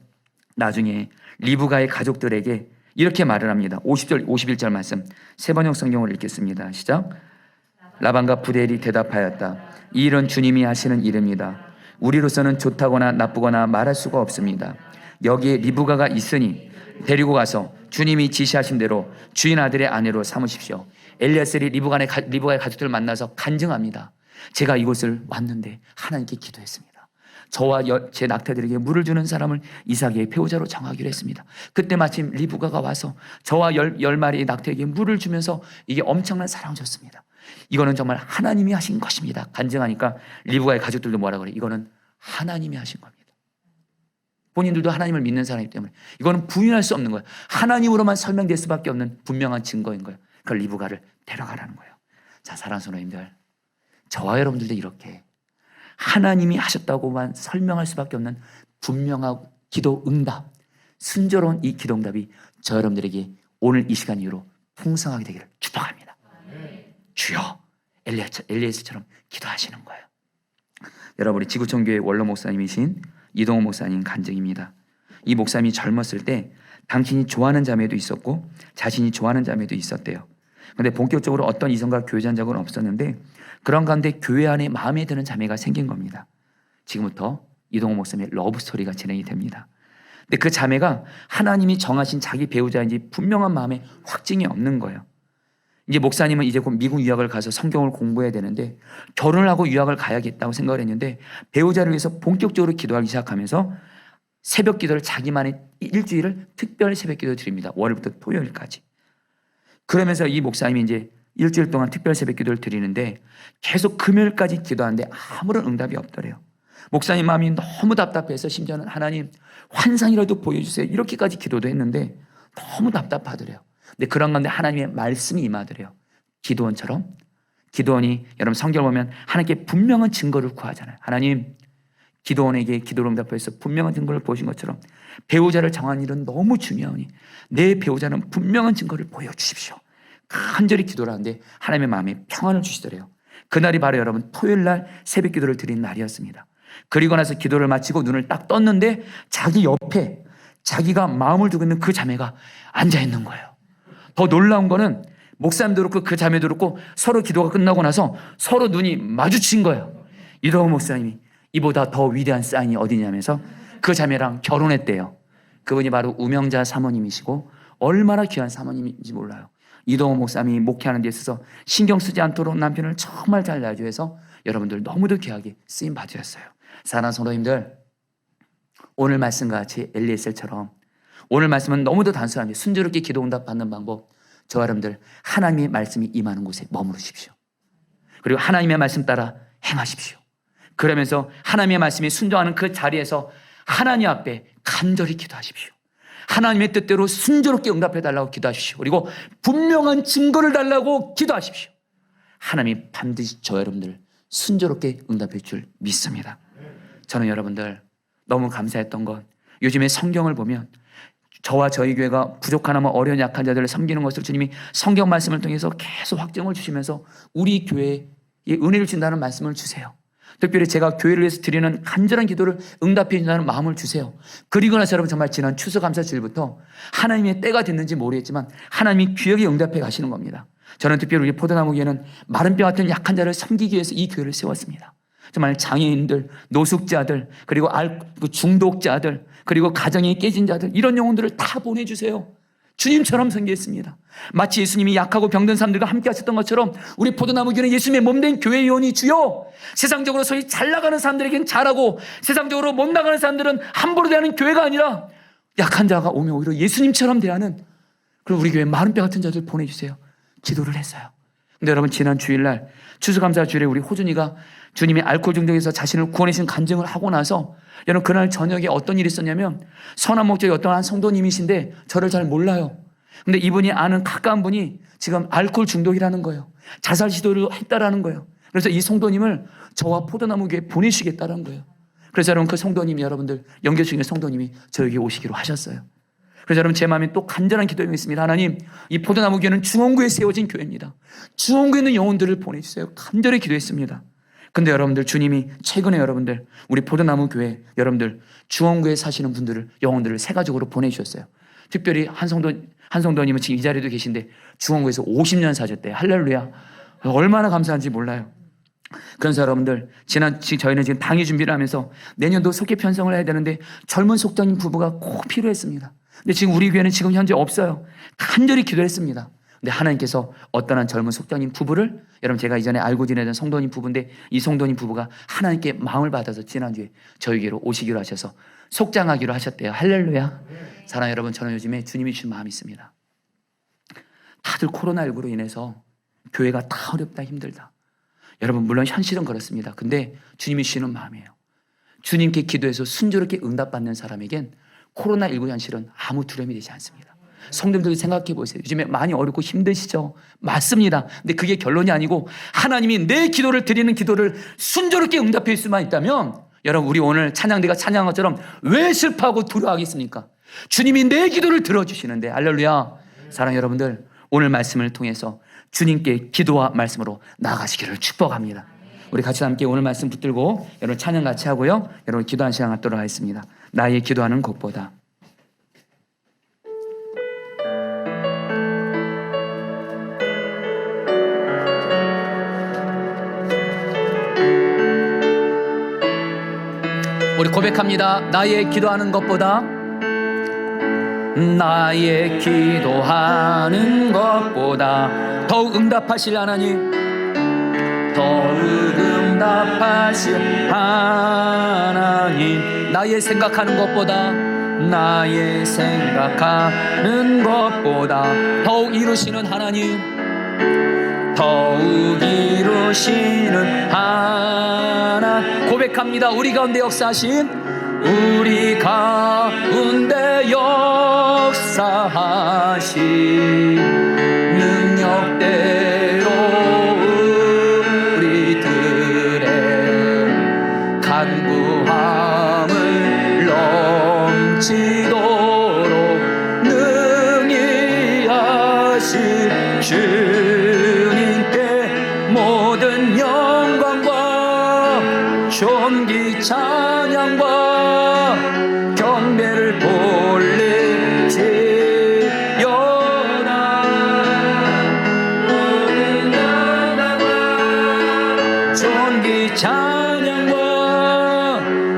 나중에 리브가의 가족들에게 이렇게 말을 합니다. 50절 51절 말씀 세 번역 성경을 읽겠습니다. 시작. 라반과 부델이 대답하였다. 이 일은 주님이 하시는 일입니다. 우리로서는 좋다거나 나쁘거나 말할 수가 없습니다. 여기에 리브가가 있으니 데리고 가서 주님이 지시하신 대로 주인 아들의 아내로 삼으십시오. 엘리에셀이 리브가의 가족들을 만나서 간증합니다. 제가 이곳을 왔는데 하나님께 기도했습니다. 저와 제 낙타들에게 물을 주는 사람을 이삭의 배우자로 정하기로 했습니다. 그때 마침 리브가가 와서 저와 10마리의 낙타에게 물을 주면서 이게 엄청난 사랑을 줬습니다. 이거는 정말 하나님이 하신 것입니다. 간증하니까 리브가의 가족들도 뭐라 그래? 이거는 하나님이 하신 겁니다. 본인들도 하나님을 믿는 사람이기 때문에 이거는 부인할 수 없는 거예요. 하나님으로만 설명될 수밖에 없는 분명한 증거인 거예요. 그걸 리브가를 데려가라는 거예요. 자, 사랑하는 성도님들, 저와 여러분들도 이렇게 하나님이 하셨다고만 설명할 수밖에 없는 분명하고 기도 응답, 순조로운 이 기도 응답이 저 여러분들에게 오늘 이 시간 이후로 풍성하게 되기를 축복합니다. 주여, 엘리에스처럼 기도하시는 거예요. 여러분, 우리 지구촌교회 원로 목사님이신 이동호 목사님 간증입니다. 이 목사님이 젊었을 때 당신이 좋아하는 자매도 있었고 자신이 좋아하는 자매도 있었대요. 그런데 본격적으로 어떤 이성과 교제한 적은 없었는데 그런 가운데 교회 안에 마음에 드는 자매가 생긴 겁니다. 지금부터 이동호 목사님의 러브스토리가 진행이 됩니다. 근데 그 자매가 하나님이 정하신 자기 배우자인지 분명한 마음에 확증이 없는 거예요. 이제 목사님은 이제 곧 미국 유학을 가서 성경을 공부해야 되는데 결혼을 하고 유학을 가야겠다고 생각을 했는데 배우자를 위해서 본격적으로 기도하기 시작하면서 새벽 기도를 자기만의 일주일을 특별 새벽 기도 드립니다. 월요일부터 토요일까지. 그러면서 이 목사님이 이제 일주일 동안 특별 새벽 기도를 드리는데 계속 금요일까지 기도하는데 아무런 응답이 없더래요. 목사님 마음이 너무 답답해서 심지어는 하나님 환상이라도 보여주세요. 이렇게까지 기도도 했는데 너무 답답하더래요. 근데 그런 건데 하나님의 말씀이 임하더래요. 기도원처럼. 기도원이 여러분 성경을 보면 하나님께 분명한 증거를 구하잖아요. 하나님, 기도원에게 기도를 응답해서 분명한 증거를 보신 것처럼 배우자를 정한 일은 너무 중요하니 내 배우자는 분명한 증거를 보여주십시오. 간절히 기도를 하는데 하나님의 마음에 평안을 주시더래요. 그날이 바로 여러분 토요일 날 새벽 기도를 드린 날이었습니다. 그리고 나서 기도를 마치고 눈을 딱 떴는데 자기 옆에 자기가 마음을 두고 있는 그 자매가 앉아 있는 거예요. 더 놀라운 거는 목사님도 그렇고 그 자매도 그렇고 서로 기도가 끝나고 나서 서로 눈이 마주친 거예요. 이동호 목사님이 이보다 더 위대한 사인이 어디냐면서 그 자매랑 결혼했대요. 그분이 바로 우명자 사모님이시고 얼마나 귀한 사모님인지 몰라요. 이동호 목사님이 목회하는 데 있어서 신경 쓰지 않도록 남편을 정말 잘 놔줘서 여러분들 너무도 귀하게 쓰임 받으셨어요. 사랑하는 성도님들, 오늘 말씀과 같이 엘리에셀처럼 오늘 말씀은 너무도 단순합니다. 순조롭게 기도 응답 받는 방법, 저와 여러분들 하나님의 말씀이 임하는 곳에 머무르십시오. 그리고 하나님의 말씀 따라 행하십시오. 그러면서 하나님의 말씀에 순종하는 그 자리에서 하나님 앞에 간절히 기도하십시오. 하나님의 뜻대로 순조롭게 응답해달라고 기도하십시오. 그리고 분명한 증거를 달라고 기도하십시오. 하나님이 반드시 저 여러분들 순조롭게 응답해 줄 믿습니다. 저는 여러분들 너무 감사했던 건 요즘에 성경을 보면 저와 저희 교회가 부족하나마 어려운 약한 자들을 섬기는 것을 주님이 성경 말씀을 통해서 계속 확증을 주시면서 우리 교회에 은혜를 준다는 말씀을 주세요. 특별히 제가 교회를 위해서 드리는 간절한 기도를 응답해 준다는 마음을 주세요. 그리고 나서 여러분 정말 지난 추수감사주일부터 하나님의 때가 됐는지 모르겠지만 하나님이 귀하게 응답해 가시는 겁니다. 저는 특별히 우리 포도나무 교회는 마른 뼈 같은 약한 자를 섬기기 위해서 이 교회를 세웠습니다. 정말 장애인들, 노숙자들, 그리고 중독자들, 그리고 가정이 깨진 자들, 이런 영혼들을 다 보내주세요. 주님처럼 섬기겠습니다. 마치 예수님이 약하고 병든 사람들과 함께 하셨던 것처럼 우리 포도나무 교회는 예수님의 몸된 교회 요원이 주요, 세상적으로 소위 잘 나가는 사람들에겐 잘하고 세상적으로 못 나가는 사람들은 함부로 대하는 교회가 아니라 약한 자가 오면 오히려 예수님처럼 대하는 그런 우리 교회 마른 뼈 같은 자들 보내주세요. 기도를 했어요. 근데 여러분 지난 주일날 추수감사 주일에 우리 호준이가 주님의 알코올 중독에서 자신을 구원해 주신 간증을 하고 나서 여러분 그날 저녁에 어떤 일이 있었냐면 선한 목적의 어떤 한 성도님이신데 저를 잘 몰라요. 근데 이분이 아는 가까운 분이 지금 알코올 중독이라는 거예요. 자살 시도를 했다라는 거예요. 그래서 이 성도님을 저와 포도나무 교회에 보내시겠다는 거예요. 그래서 여러분 그 성도님이 여러분들 연결 중에 성도님이 저에게 오시기로 하셨어요. 그래서 여러분 제 마음에 또 간절한 기도가 있습니다. 하나님, 이 포도나무 교회는 중원구에 세워진 교회입니다. 중원구에 있는 영혼들을 보내주세요. 간절히 기도했습니다. 근데 여러분들 주님이 최근에 여러분들 우리 포도나무 교회 여러분들 중원구에 사시는 분들을 영혼들을 세 가족으로 보내주셨어요. 특별히 한 성도님은 지금 이 자리에도 계신데 중원구에서 50년 사셨대요. 할렐루야. 얼마나 감사한지 몰라요. 그래서 여러분들 저희는 지금 당의 준비를 하면서 내년도 속회 편성을 해야 되는데 젊은 속장님 부부가 꼭 필요했습니다. 근데 지금 우리 교회는 지금 현재 없어요. 간절히 기도했습니다. 근데 하나님께서 어떤 한 젊은 속장님 부부를 여러분 제가 이전에 알고 지내던 성도님 부부인데 이 성도님 부부가 하나님께 마음을 받아서 지난주에 저희에게로 오시기로 하셔서 속장하기로 하셨대요. 할렐루야. 사랑하는 여러분, 저는 요즘에 주님이 주신 마음이 있습니다. 다들 코로나19로 인해서 교회가 다 어렵다 힘들다. 여러분 물론 현실은 그렇습니다. 근데 주님이 주시는 마음이에요. 주님께 기도해서 순조롭게 응답받는 사람에겐 코로나19 현실은 아무 두려움이 되지 않습니다. 성도님들 생각해 보세요. 요즘에 많이 어렵고 힘드시죠? 맞습니다. 근데 그게 결론이 아니고 하나님이 내 기도를 드리는 기도를 순조롭게 응답해 줄 수만 있다면 여러분, 우리 오늘 찬양대가 찬양한 것처럼 왜 슬퍼하고 두려워하겠습니까? 주님이 내 기도를 들어주시는데. 할렐루야. 사랑하는 여러분들, 오늘 말씀을 통해서 주님께 기도와 말씀으로 나아가시기를 축복합니다. 우리 같이 함께 오늘 말씀 붙들고 여러분 찬양 같이 하고요, 여러분 기도하는 시간 갖도록 하겠습니다. 나의 기도하는 것보다. 우리 고백합니다. 나의 기도하는 것보다, 나의 기도하는 것보다 더욱 응답하실 하나님, 더욱 응답하실 하나님, 나의 생각하는 것보다, 나의 생각하는 것보다 더욱 이루시는 하나님, 더욱 이루시는 하나. 고백합니다. 우리 가운데 역사하신, 우리 가운데 역사하신 능력대로 우리들의 간구함을 넘치도록 능히 하실 주님께 모든 영광과 존귀 찬양과 경배를 돌릴지어다. 모든 영광과 존귀 찬양과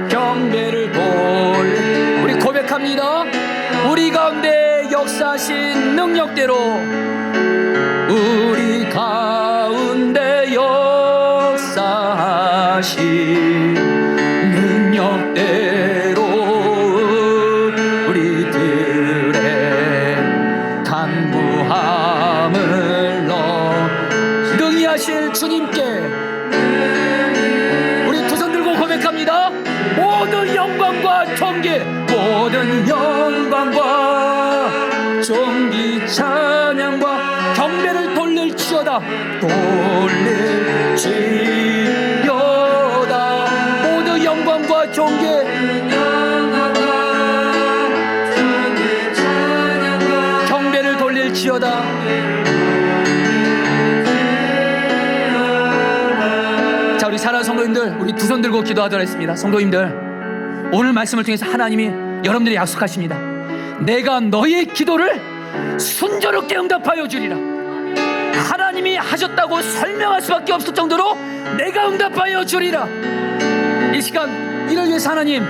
경배를 돌릴. 우리 고백합니다. 우리 가운데 역사하신 능력대로, 우리 가운데 역사하신 능력대로 우리들의 간구함을 능히 하실 주님께 우리 두 손 들고 고백합니다. 모든 영광과 존귀, 모든 영광과 존귀 찬양과 경배를 돌릴지어다. 돌릴지어다. 모든 영광과 존귀, 경배를 돌릴지어다. 자, 우리 사랑하는 성도님들, 우리 두 손 들고 기도하도록 하겠습니다. 성도님들, 오늘 말씀을 통해서 하나님이 여러분들이 약속하십니다. 내가 너의 기도를 순조롭게 응답하여 주리라. 하나님이 하셨다고 설명할 수밖에 없을 정도로 내가 응답하여 주리라. 이 시간 이를 위해서 하나님,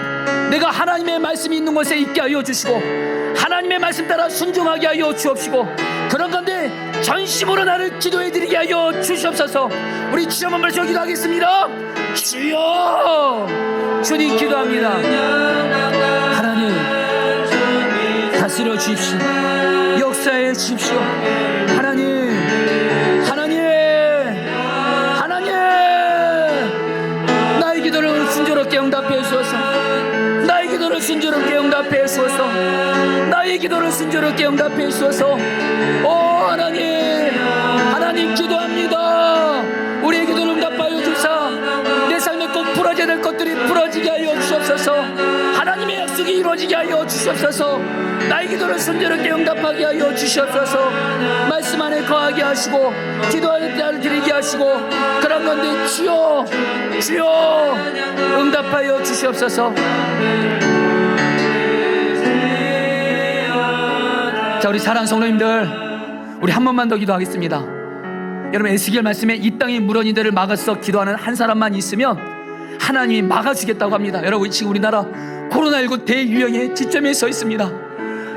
내가 하나님의 말씀이 있는 곳에 있게 하여 주시고, 하나님의 말씀 따라 순종하게 하여 주옵시고, 그런 건데 전심으로 나를 기도해 드리게 하여 주시옵소서. 우리 주여 한번 말씀 기도하겠습니다. 주여, 주님 기도합니다. 하나님 다스려 주십시오. 역사해 주십시오. 하나님, 하나님, 하나님, 나의 기도를 순조롭게 응답해 주소서. 나의 기도를 순조롭게 응답해 주소서. 나의 기도를 순조롭게 응답해 주소서. 오 하나님, 하나님 기도합니다. 우리의 기도를 응답하여 주사 내 삶에 꼭 부러져야 될 것들이 부러지게 하여 주옵소서. 하나님의 약속이 이루어지게 하여 주시옵소서. 나의 기도를 순조롭게 응답하게 하여 주시옵소서. 말씀 안에 거하게 하시고 기도하는 때를 드리게 하시고, 그런 건데 주여, 주여 응답하여 주시옵소서. 자, 우리 사랑하는 성도님들, 우리 한 번만 더 기도하겠습니다. 여러분, 에스겔 말씀에 이 땅의 물원이들을 막아서 기도하는 한 사람만 있으면 하나님이 막아주겠다고 합니다. 여러분, 지금 우리나라 코로나19 대유행의 지점에 서 있습니다.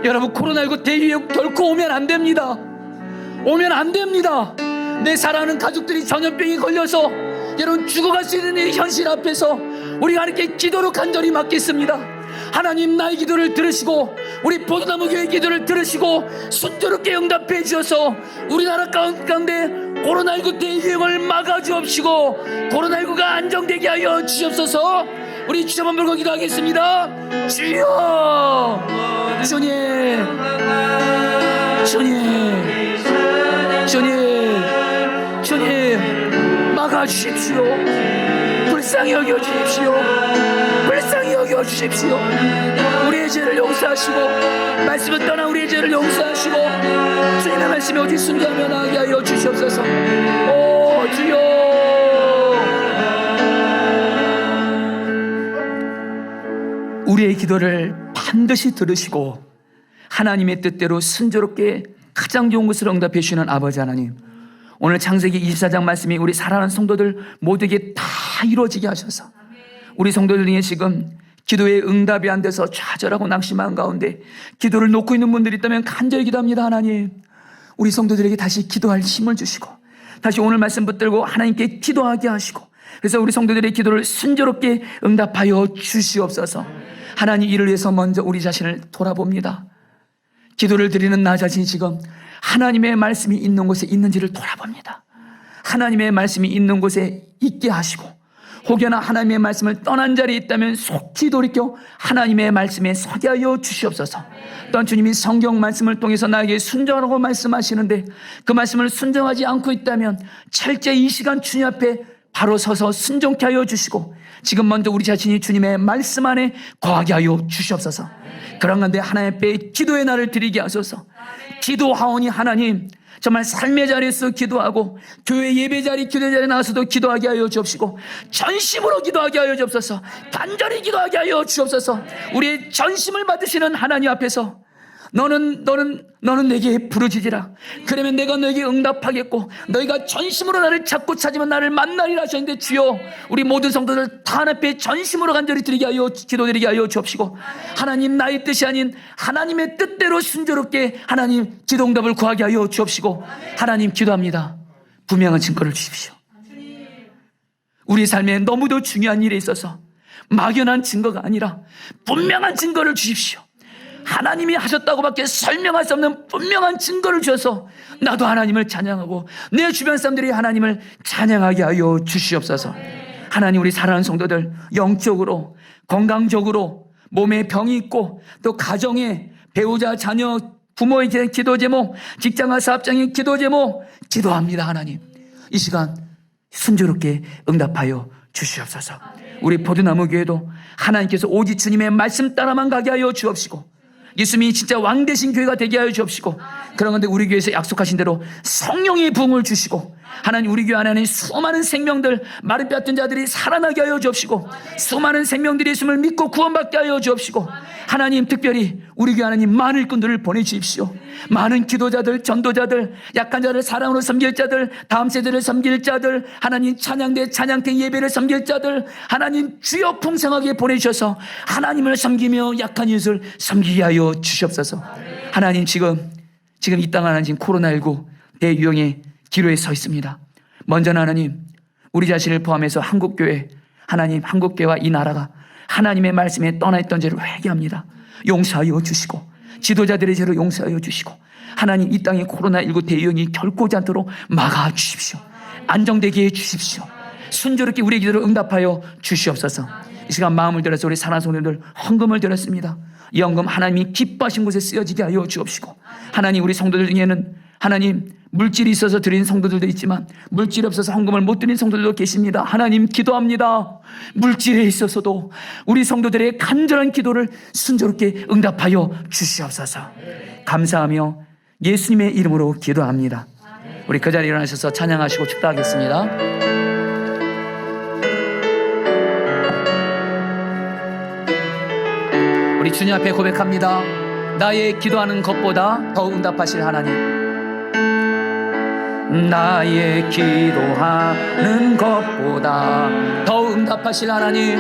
여러분, 코로나19 대유행 결코 오면 안 됩니다. 오면 안 됩니다. 내 사랑하는 가족들이 전염병이 걸려서 여러분 죽어갈 수 있는 이 현실 앞에서 우리가 하나님께 기도로 간절히 맡겠습니다. 하나님, 나의 기도를 들으시고 우리 포도나무 교회 기도를 들으시고 순조롭게 응답해 주셔서 우리나라 가운데 코로나19 대유행을 막아주옵시고 코로나19가 안정되게 하여 주시옵소서. 우리 주여 한번 불고 기도하겠습니다. 주여, 주님, 주님, 주님, 주님, 막아주십시오. 불쌍히 여겨주십시오. 불쌍히 여겨주십시오. 우리의 죄를 용서하시고 말씀을 떠나 우리의 죄를 용서하시고 주님의 말씀에 오직 순종하며 나가게 하여 주시옵소서. 오 주여, 우리의 기도를 반드시 들으시고 하나님의 뜻대로 순조롭게 가장 좋은 것으로 응답해 주시는 아버지 하나님, 오늘 창세기 24장 말씀이 우리 사랑하는 성도들 모두에게 다 이루어지게 하셔서 우리 성도들 중에 지금 기도에 응답이 안 돼서 좌절하고 낙심한 가운데 기도를 놓고 있는 분들이 있다면 간절히 기도합니다. 하나님, 우리 성도들에게 다시 기도할 힘을 주시고 다시 오늘 말씀 붙들고 하나님께 기도하게 하시고, 그래서 우리 성도들의 기도를 순조롭게 응답하여 주시옵소서. 하나님, 이를 위해서 먼저 우리 자신을 돌아봅니다. 기도를 드리는 나 자신이 지금 하나님의 말씀이 있는 곳에 있는지를 돌아봅니다. 하나님의 말씀이 있는 곳에 있게 하시고, 혹여나 하나님의 말씀을 떠난 자리에 있다면 속히 돌이켜 하나님의 말씀에 서게 하여 주시옵소서. 또한 주님이 성경 말씀을 통해서 나에게 순종하라고 말씀하시는데 그 말씀을 순종하지 않고 있다면 철저히 이 시간 주님 앞에 바로 서서 순종케 하여 주시고, 지금 먼저 우리 자신이 주님의 말씀 안에 거하게 하여 주시옵소서. 그런 가운데 하나님 앞에 기도의 날을 드리게 하소서. 기도하오니 하나님, 정말 삶의 자리에서 기도하고 교회 예배 자리, 기도 자리에 나와서도 기도하게 하여 주옵시고 전심으로 기도하게 하여 주옵소서. 간절히 기도하게 하여 주옵소서. 우리의 전심을 받으시는 하나님 앞에서 너는 내게 부르짖으라. 그러면 내가 너에게 응답하겠고 너희가 전심으로 나를 찾고 찾으면 나를 만나리라 하셨는데, 주여, 우리 모든 성도들 다 하나님 앞에 전심으로 간절히 드리게 하여 기도드리게 하여 주옵시고, 하나님, 나의 뜻이 아닌 하나님의 뜻대로 순조롭게 하나님 기도 응답을 구하게 하여 주옵시고, 하나님 기도합니다. 분명한 증거를 주십시오. 우리 삶에 너무도 중요한 일에 있어서 막연한 증거가 아니라 분명한 증거를 주십시오. 하나님이 하셨다고밖에 설명할 수 없는 분명한 증거를 주셔서 나도 하나님을 찬양하고 내 주변 사람들이 하나님을 찬양하게 하여 주시옵소서. 하나님, 우리 사랑하는 성도들 영적으로, 건강적으로, 몸에 병이 있고 또 가정에 배우자, 자녀, 부모의 기도 제목, 직장과 사업장의 기도 제목 기도합니다. 하나님, 이 시간 순조롭게 응답하여 주시옵소서. 우리 포도나무 교회도 하나님께서 오직 주님의 말씀 따라만 가게 하여 주옵시고 예수님이 진짜 왕 되신 교회가 되게 하여 주옵시고, 그런 건데 우리 교회에서 약속하신 대로 성령의 부흥을 주시고, 하나님, 우리 교회 안에는 수많은 생명들, 마른 뼈 같은 자들이 살아나게 하여 주옵시고, 수많은 생명들이 예수님을 믿고 구원받게 하여 주옵시고, 하나님, 특별히 우리 교회 하나님 많은 일꾼들을 보내주십시오. 많은 기도자들, 전도자들, 약한 자를 사랑으로 섬길 자들, 다음 세대를 섬길 자들, 하나님 찬양대, 찬양대 예배를 섬길 자들, 하나님 주여 풍성하게 보내주셔서 하나님을 섬기며 약한 이웃을 섬기게 하여 주시옵소서. 하나님, 지금 이 땅 안에 지금 코로나19 대유행의 기로에 서 있습니다. 먼저는 하나님, 우리 자신을 포함해서 한국교회, 하나님, 한국교회와 이 나라가 하나님의 말씀에 떠나 있던 죄를 회개합니다. 용서하여 주시고, 지도자들의 죄를 용서하여 주시고, 하나님, 이 땅의 코로나19 대유행이 결코 오지 않도록 막아주십시오. 안정되게 해주십시오. 순조롭게 우리의 기도를 응답하여 주시옵소서. 이 시간 마음을 들여서 우리 사랑하는 성도들 헌금을 드렸습니다. 이 헌금 하나님이 기뻐하신 곳에 쓰여지게 하여 주옵시고, 하나님, 우리 성도들 중에는 하나님 물질이 있어서 드린 성도들도 있지만 물질이 없어서 헌금을 못 드린 성도들도 계십니다. 하나님, 기도합니다. 물질에 있어서도 우리 성도들의 간절한 기도를 순조롭게 응답하여 주시옵소서. 감사하며 예수님의 이름으로 기도합니다. 우리 그 자리에 일어나셔서 찬양하시고 축도하겠습니다. 우리 주님 앞에 고백합니다. 나의 기도하는 것보다 더 응답하실 하나님, 나의 기도하는 것보다 더욱 응답하실 하나님,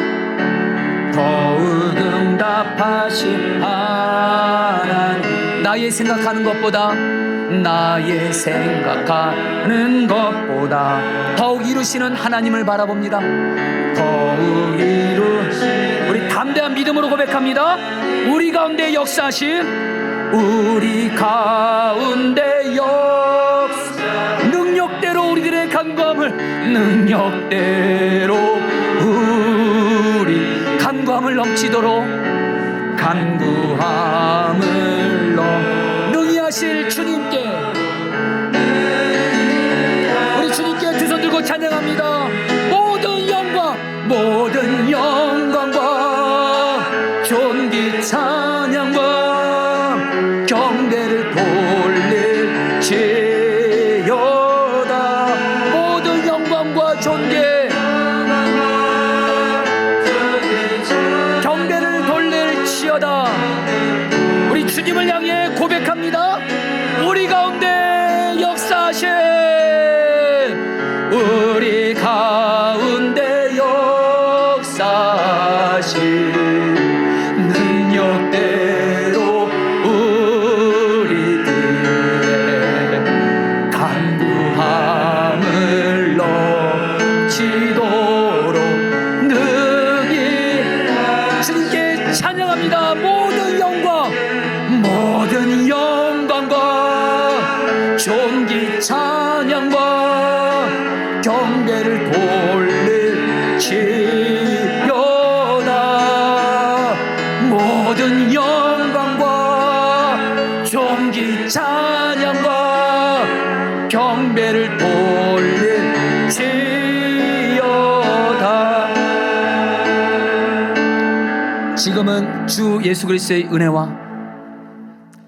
더욱 응답하실 하나님, 나의 생각하는 것보다, 나의 생각하는 것보다 더욱 이루시는 하나님을 바라봅니다. 더욱 이루시는, 우리 담대한 믿음으로 고백합니다. 우리 가운데 역사하신, 우리 가운데 능력대로 우리들의 간구함을, 능력대로 우리 간구함을 넘치도록, 간구함을 능히 하실 주님께, 우리 주님께 두 손 들고 찬양합니다. 영광과 존귀 경배를 돌릴지어다. 우리 주님을 향해 고백합니다. 우리 가운데 역사하신, 우리 가운데 역사하신 능력대로 우리들의 간구함을 넘치도록 능히 주님께 찬양합니다. 모든 영광과 존귀 찬양과 경배를 돌릴지어다. 모든 영광과 존귀 찬양과 경배를 돌릴지어다. 지금은 주 예수 그리스도의 은혜와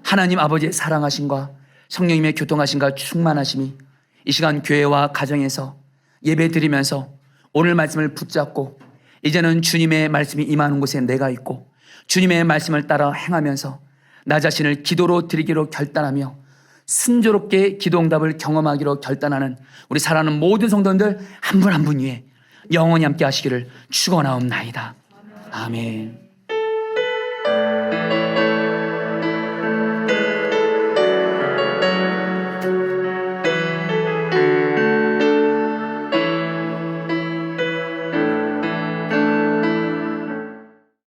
하나님 아버지의 사랑하심과 성령님의 교통하심과 충만하심이 이 시간 교회와 가정에서 예배 드리면서 오늘 말씀을 붙잡고 이제는 주님의 말씀이 임하는 곳에 내가 있고 주님의 말씀을 따라 행하면서 나 자신을 기도로 드리기로 결단하며 순조롭게 기도응답을 경험하기로 결단하는 우리 사랑하는 모든 성도들 한 분 한 분 위에 영원히 함께 하시기를 축원하옵나이다. 아멘.